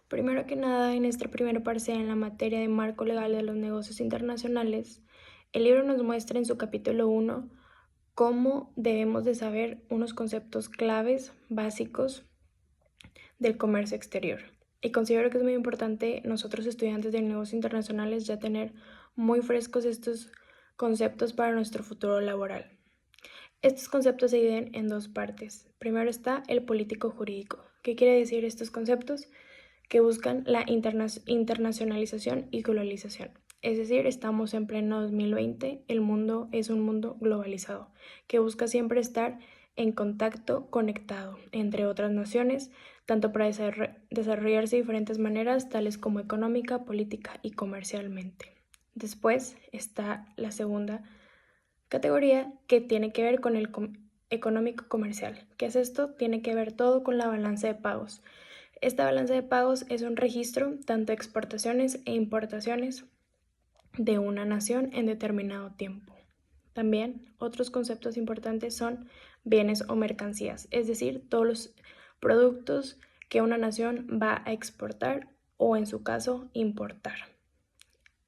Primero que nada, en esta primera parcial en la materia de marco legal de los negocios internacionales, el libro nos muestra en su capítulo 1 cómo debemos de saber unos conceptos claves básicos del comercio exterior. Y considero que es muy importante nosotros estudiantes de negocios internacionales ya tener muy frescos estos conceptos para nuestro futuro laboral. Estos conceptos se dividen en dos partes. Primero está el político jurídico. ¿Qué quiere decir estos conceptos? Que buscan la internacionalización y globalización. Es decir, estamos en pleno 2020, el mundo es un mundo globalizado, que busca siempre estar en contacto, conectado entre otras naciones, tanto para desarrollarse de diferentes maneras, tales como económica, política y comercialmente. Después está la segunda categoría que tiene que ver con el económico comercial. ¿Qué es esto? Tiene que ver todo con la balanza de pagos. Esta balanza de pagos es un registro tanto de exportaciones e importaciones de una nación en determinado tiempo. También otros conceptos importantes son bienes o mercancías, es decir, todos los productos que una nación va a exportar o en su caso importar.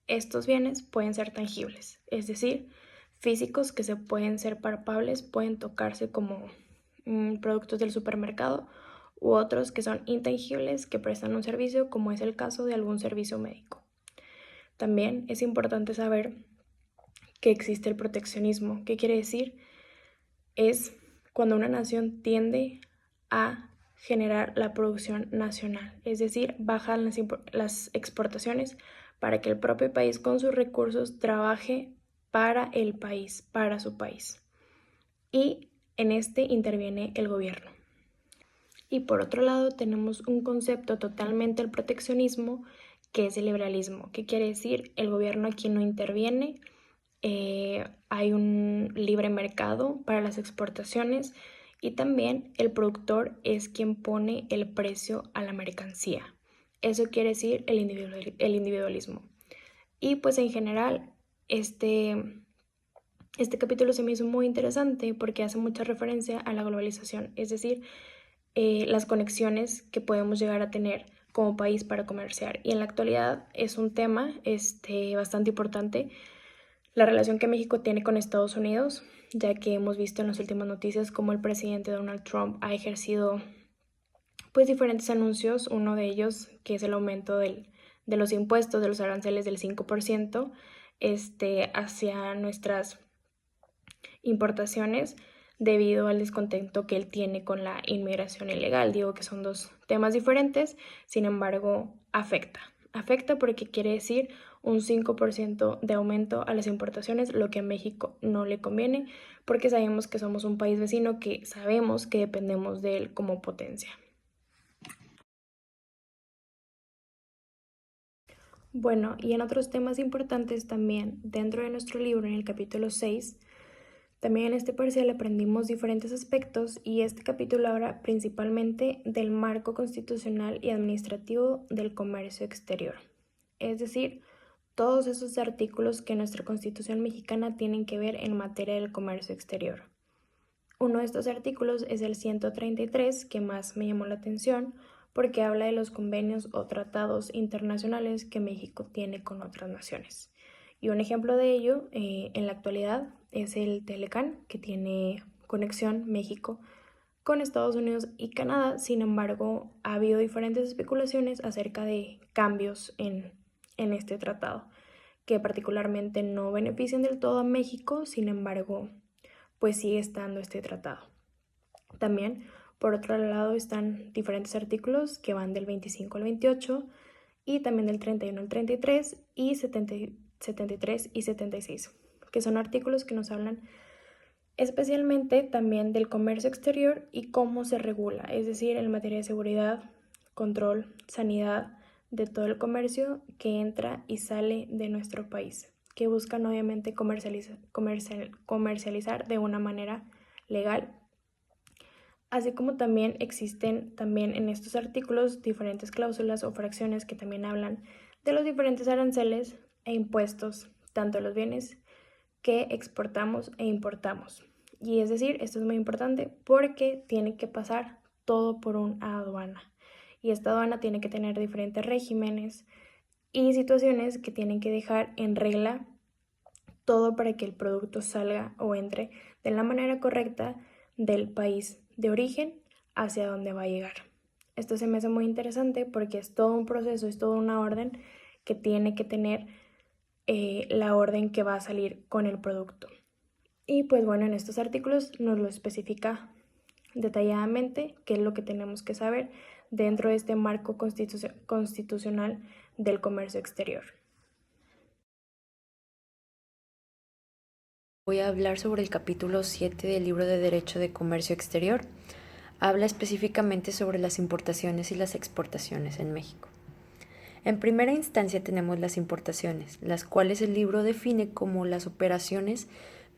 Estos bienes pueden ser tangibles, es decir, físicos que se pueden ser palpables, pueden tocarse como productos del supermercado u otros que son intangibles que prestan un servicio como es el caso de algún servicio médico. También es importante saber que existe el proteccionismo. ¿Qué quiere decir? Es cuando una nación tiende a generar la producción nacional, es decir, bajan las exportaciones para que el propio país con sus recursos trabaje para el país, para su país. Y en este interviene el gobierno. Y por otro lado tenemos un concepto totalmente el proteccionismo, que es el liberalismo. ¿Qué quiere decir? El gobierno aquí no interviene, hay un libre mercado para las exportaciones y también el productor es quien pone el precio a la mercancía. Eso quiere decir el individualismo. Y pues en general este capítulo se me hizo muy interesante porque hace mucha referencia a la globalización, es decir, las conexiones que podemos llegar a tener como país para comerciar. Y en la actualidad es un tema bastante importante la relación que México tiene con Estados Unidos, ya que hemos visto en las últimas noticias cómo el presidente Donald Trump ha ejercido pues diferentes anuncios, uno de ellos que es el aumento de los impuestos, de los aranceles del 5% hacia nuestras importaciones debido al descontento que él tiene con la inmigración ilegal. Digo que son dos temas diferentes, sin embargo, afecta. Afecta porque quiere decir un 5% de aumento a las importaciones, lo que a México no le conviene, porque sabemos que somos un país vecino que sabemos que dependemos de él como potencia. Bueno, y en otros temas importantes también, dentro de nuestro libro, en el capítulo 6, también en este parcial aprendimos diferentes aspectos y este capítulo habla principalmente del marco constitucional y administrativo del comercio exterior. Es decir, todos esos artículos que nuestra Constitución mexicana tienen que ver en materia del comercio exterior. Uno de estos artículos es el 133, que más me llamó la atención porque habla de los convenios o tratados internacionales que México tiene con otras naciones. Y un ejemplo de ello en la actualidad es el Telecán, que tiene conexión México con Estados Unidos y Canadá. Sin embargo, ha habido diferentes especulaciones acerca de cambios en este tratado, que particularmente no benefician del todo a México, sin embargo, pues sigue estando este tratado. También, por otro lado, están diferentes artículos que van del 25 al 28 y también del 31 al 33 y 73 y 76, que son artículos que nos hablan especialmente también del comercio exterior y cómo se regula, es decir, en materia de seguridad, control, sanidad, de todo el comercio que entra y sale de nuestro país, que buscan obviamente comercializar de una manera legal. Así como también existen también en estos artículos diferentes cláusulas o fracciones que también hablan de los diferentes aranceles e impuestos, tanto los bienes que exportamos e importamos. Y es decir, esto es muy importante porque tiene que pasar todo por una aduana. y esta aduana tiene que tener diferentes regímenes y situaciones que tienen que dejar en regla todo para que el producto salga o entre de la manera correcta del país de origen hacia donde va a llegar. Esto se me hace muy interesante porque es todo un proceso, es toda una orden que tiene que tener la orden que va a salir con el producto. Y pues bueno, en estos artículos nos lo especifica detalladamente qué es lo que tenemos que saber dentro de este marco constitucional del comercio exterior. Voy a hablar sobre el capítulo 7 del libro de Derecho de Comercio Exterior. Habla específicamente sobre las importaciones y las exportaciones en México. En primera instancia tenemos las importaciones, las cuales el libro define como las operaciones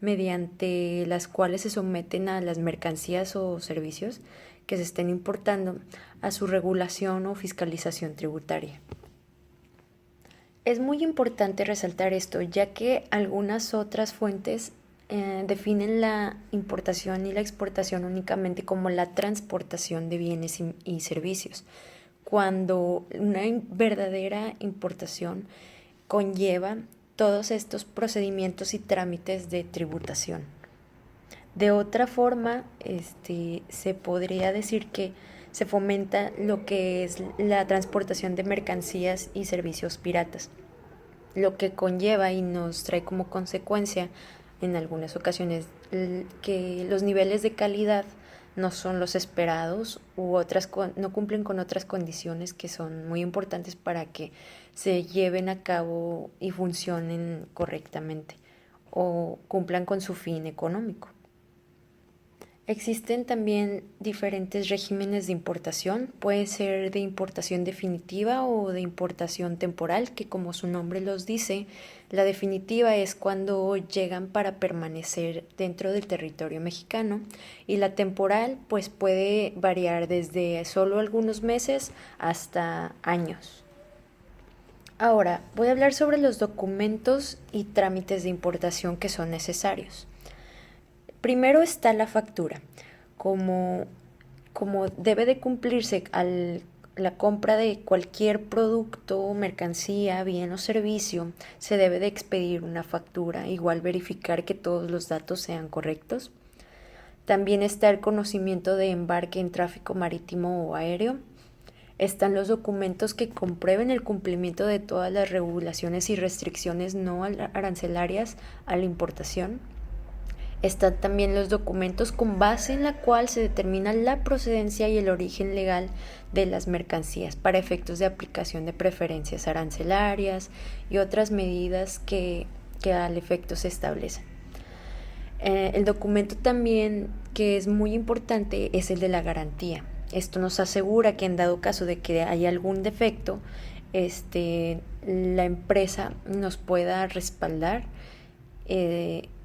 mediante las cuales se someten a las mercancías o servicios que se estén importando a su regulación o fiscalización tributaria. Es muy importante resaltar esto, ya que algunas otras fuentes definen la importación y la exportación únicamente como la transportación de bienes y servicios, cuando una verdadera importación conlleva todos estos procedimientos y trámites de tributación. De otra forma, se podría decir que se fomenta lo que es la transportación de mercancías y servicios piratas, lo que conlleva y nos trae como consecuencia en algunas ocasiones que los niveles de calidad no son los esperados u no cumplen con otras condiciones que son muy importantes para que se lleven a cabo y funcionen correctamente o cumplan con su fin económico. Existen también diferentes regímenes de importación, puede ser de importación definitiva o de importación temporal, que como su nombre los dice, la definitiva es cuando llegan para permanecer dentro del territorio mexicano y la temporal pues puede variar desde solo algunos meses hasta años. Ahora voy a hablar sobre los documentos y trámites de importación que son necesarios. Primero está la factura, como debe de cumplirse la compra de cualquier producto, mercancía, bien o servicio, se debe de expedir una factura, igual verificar que todos los datos sean correctos. También está el conocimiento de embarque en tráfico marítimo o aéreo. Están los documentos que comprueben el cumplimiento de todas las regulaciones y restricciones no arancelarias a la importación. Están también los documentos con base en la cual se determina la procedencia y el origen legal de las mercancías para efectos de aplicación de preferencias arancelarias y otras medidas que al efecto se establecen. El documento también que es muy importante es el de la garantía. Esto nos asegura que en dado caso de que haya algún defecto, la empresa nos pueda respaldar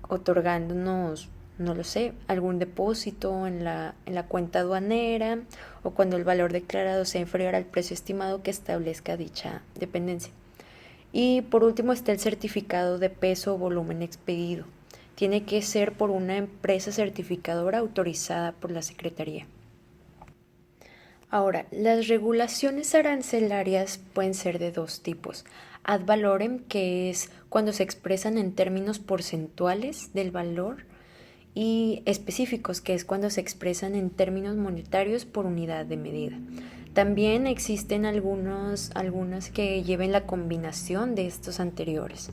otorgándonos, no lo sé, algún depósito en la cuenta aduanera o cuando el valor declarado sea inferior al precio estimado que establezca dicha dependencia. Y por último está el certificado de peso o volumen expedido. Tiene que ser por una empresa certificadora autorizada por la Secretaría. Ahora, las regulaciones arancelarias pueden ser de dos tipos. Ad valorem, que es cuando se expresan en términos porcentuales del valor, y específicos, que es cuando se expresan en términos monetarios por unidad de medida. También existen algunas que lleven la combinación de estos anteriores.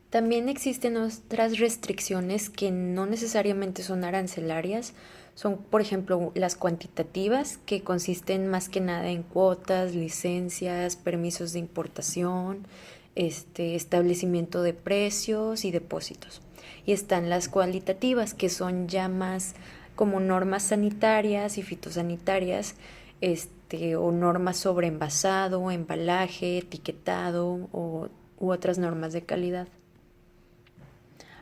También existen otras restricciones que no necesariamente son arancelarias, son por ejemplo las cuantitativas, que consisten más que nada en cuotas, licencias, permisos de importación, establecimiento de precios y depósitos. Y están las cualitativas, que son ya más como normas sanitarias y fitosanitarias, o normas sobre envasado, embalaje, etiquetado u otras normas de calidad.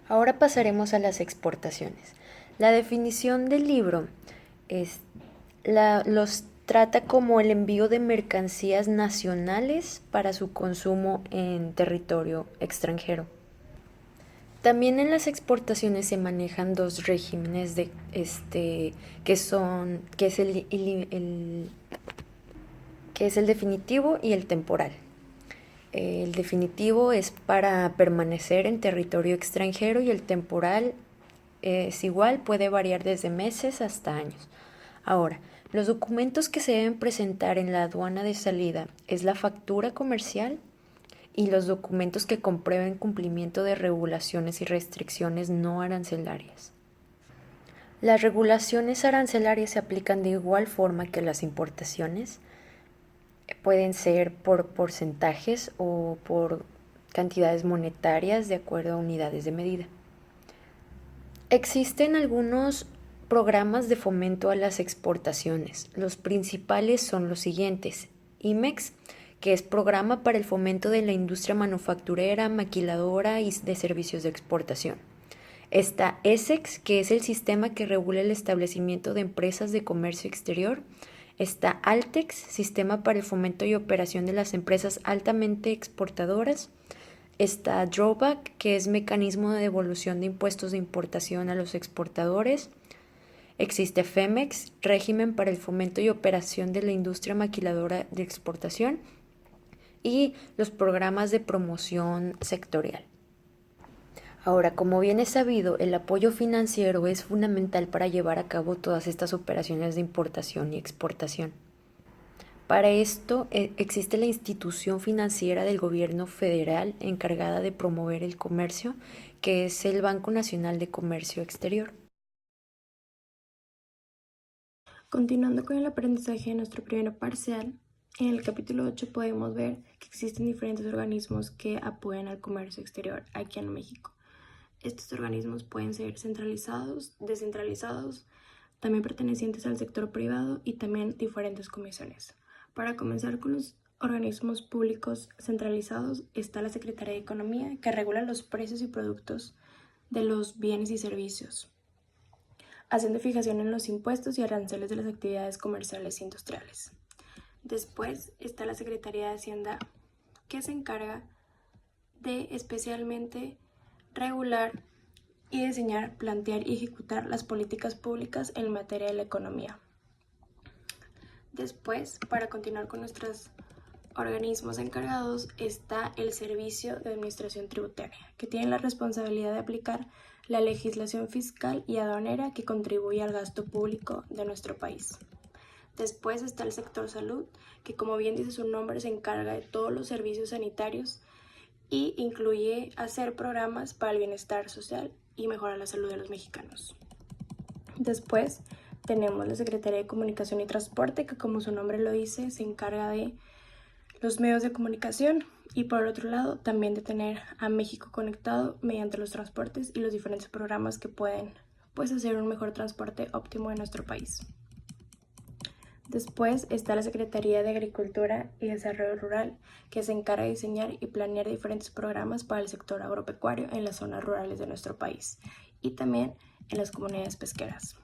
Ahora pasaremos a las exportaciones. La definición del libro los trata como el envío de mercancías nacionales para su consumo en territorio extranjero. También en las exportaciones se manejan dos regímenes que es que es el definitivo y el temporal. El definitivo es para permanecer en territorio extranjero y el temporal es igual, puede variar desde meses hasta años. Ahora, los documentos que se deben presentar en la aduana de salida es la factura comercial y los documentos que comprueben cumplimiento de regulaciones y restricciones no arancelarias. Las regulaciones arancelarias se aplican de igual forma que las importaciones. Pueden ser por porcentajes o por cantidades monetarias de acuerdo a unidades de medida. Existen algunos programas de fomento a las exportaciones. Los principales son los siguientes: IMEX, que es programa para el fomento de la industria manufacturera, maquiladora y de servicios de exportación. Está ESEX, que es el sistema que regula el establecimiento de empresas de comercio exterior. Está ALTEX, sistema para el fomento y operación de las empresas altamente exportadoras. Está Drawback, que es mecanismo de devolución de impuestos de importación a los exportadores. Existe FEMEX, régimen para el fomento y operación de la industria maquiladora de exportación. Y los programas de promoción sectorial. Ahora, como bien es sabido, el apoyo financiero es fundamental para llevar a cabo todas estas operaciones de importación y exportación. Para esto existe la institución financiera del gobierno federal encargada de promover el comercio, que es el Banco Nacional de Comercio Exterior. Continuando con el aprendizaje de nuestro primer parcial, en el capítulo 8 podemos ver que existen diferentes organismos que apoyan al comercio exterior aquí en México. Estos organismos pueden ser centralizados, descentralizados, también pertenecientes al sector privado y también diferentes comisiones. Para comenzar con los organismos públicos centralizados está la Secretaría de Economía, que regula los precios y productos de los bienes y servicios, haciendo fijación en los impuestos y aranceles de las actividades comerciales e industriales. Después está la Secretaría de Hacienda, que se encarga de especialmente regular y diseñar, plantear y ejecutar las políticas públicas en materia de la economía. Después, para continuar con nuestros organismos encargados, está el Servicio de Administración Tributaria, que tiene la responsabilidad de aplicar la legislación fiscal y aduanera que contribuye al gasto público de nuestro país. Después está el sector salud, que como bien dice su nombre, se encarga de todos los servicios sanitarios y incluye hacer programas para el bienestar social y mejorar la salud de los mexicanos. Después tenemos la Secretaría de Comunicación y Transporte, que como su nombre lo dice, se encarga de los medios de comunicación y por el otro lado también de tener a México conectado mediante los transportes y los diferentes programas que pueden hacer un mejor transporte óptimo de nuestro país. Después está la Secretaría de Agricultura y Desarrollo Rural, que se encarga de diseñar y planear diferentes programas para el sector agropecuario en las zonas rurales de nuestro país y también en las comunidades pesqueras.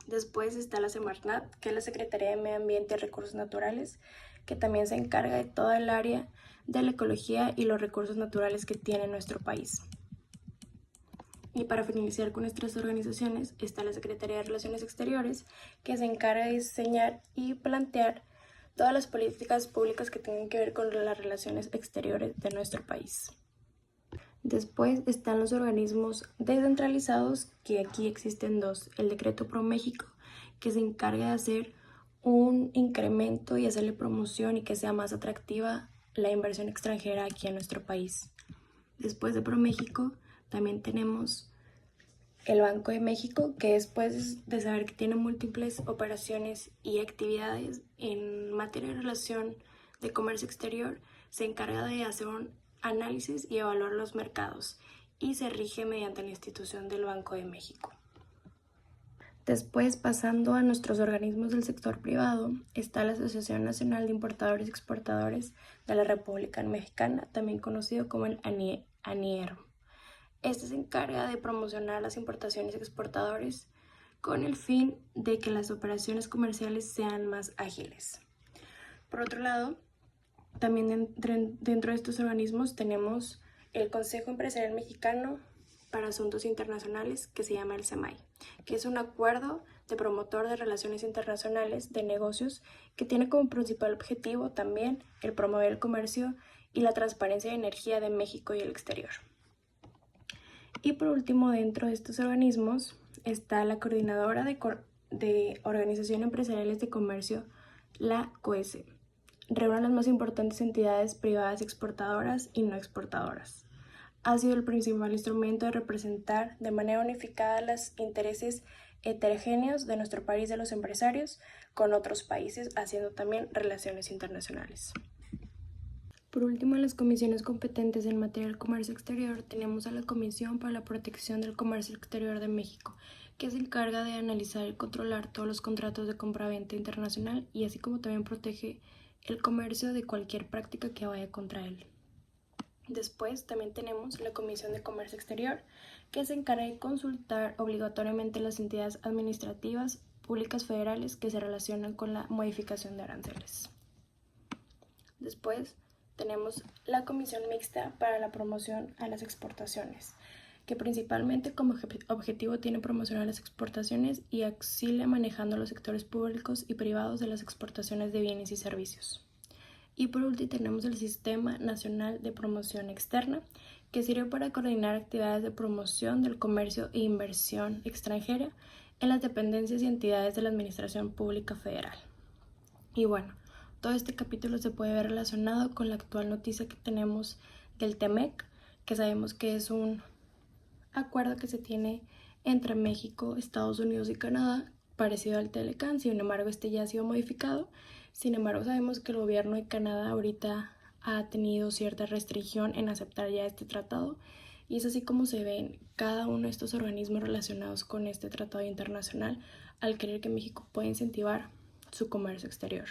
Después está la Semarnat, que es la Secretaría de Medio Ambiente y Recursos Naturales, que también se encarga de toda el área de la ecología y los recursos naturales que tiene nuestro país. Y para finalizar con nuestras organizaciones está la Secretaría de Relaciones Exteriores, que se encarga de diseñar y plantear todas las políticas públicas que tengan que ver con las relaciones exteriores de nuestro país. Después están los organismos descentralizados, que aquí existen dos: el Decreto ProMéxico, que se encarga de hacer un incremento y hacerle promoción y que sea más atractiva la inversión extranjera aquí en nuestro país. Después de ProMéxico también tenemos el Banco de México, que después de saber que tiene múltiples operaciones y actividades en materia de relación de comercio exterior, se encarga de hacer un análisis y evaluar los mercados y se rige mediante la institución del Banco de México. Después, pasando a nuestros organismos del sector privado, está la Asociación Nacional de Importadores y Exportadores de la República Mexicana, también conocido como el ANIER. Este se encarga de promocionar las importaciones y exportadores con el fin de que las operaciones comerciales sean más ágiles. Por otro lado, también dentro de estos organismos tenemos el Consejo Empresarial Mexicano para Asuntos Internacionales, que se llama el CEMAI, que es un acuerdo de promotor de relaciones internacionales de negocios que tiene como principal objetivo también el promover el comercio y la transparencia de energía de México y el exterior. Y por último, dentro de estos organismos está la Coordinadora de Organizaciones Empresariales de Comercio, la COESE. Reúne a las más importantes entidades privadas exportadoras y no exportadoras. Ha sido el principal instrumento de representar de manera unificada los intereses heterogéneos de nuestro país de los empresarios con otros países, haciendo también relaciones internacionales. Por último, en las comisiones competentes en materia del comercio exterior tenemos a la Comisión para la Protección del Comercio Exterior de México, que se encarga de analizar y controlar todos los contratos de compra-venta internacional y así como también protege el comercio de cualquier práctica que vaya contra él. Después también tenemos la Comisión de Comercio Exterior, que se encarga de consultar obligatoriamente las entidades administrativas públicas federales que se relacionan con la modificación de aranceles. Después tenemos la Comisión Mixta para la Promoción a las Exportaciones, que principalmente como objetivo tiene promocionar las exportaciones y auxilia manejando los sectores públicos y privados de las exportaciones de bienes y servicios. Y por último tenemos el Sistema Nacional de Promoción Externa, que sirve para coordinar actividades de promoción del comercio e inversión extranjera en las dependencias y entidades de la Administración Pública Federal. Y bueno, todo este capítulo se puede ver relacionado con la actual noticia que tenemos del TEMEC, que sabemos que es un acuerdo que se tiene entre México, Estados Unidos y Canadá, parecido al Telecan. Sin embargo, este ya ha sido modificado. Sin embargo, sabemos que el gobierno de Canadá ahorita ha tenido cierta restricción en aceptar ya este tratado, y es así como se ven cada uno de estos organismos relacionados con este tratado internacional al querer que México pueda incentivar su comercio exterior.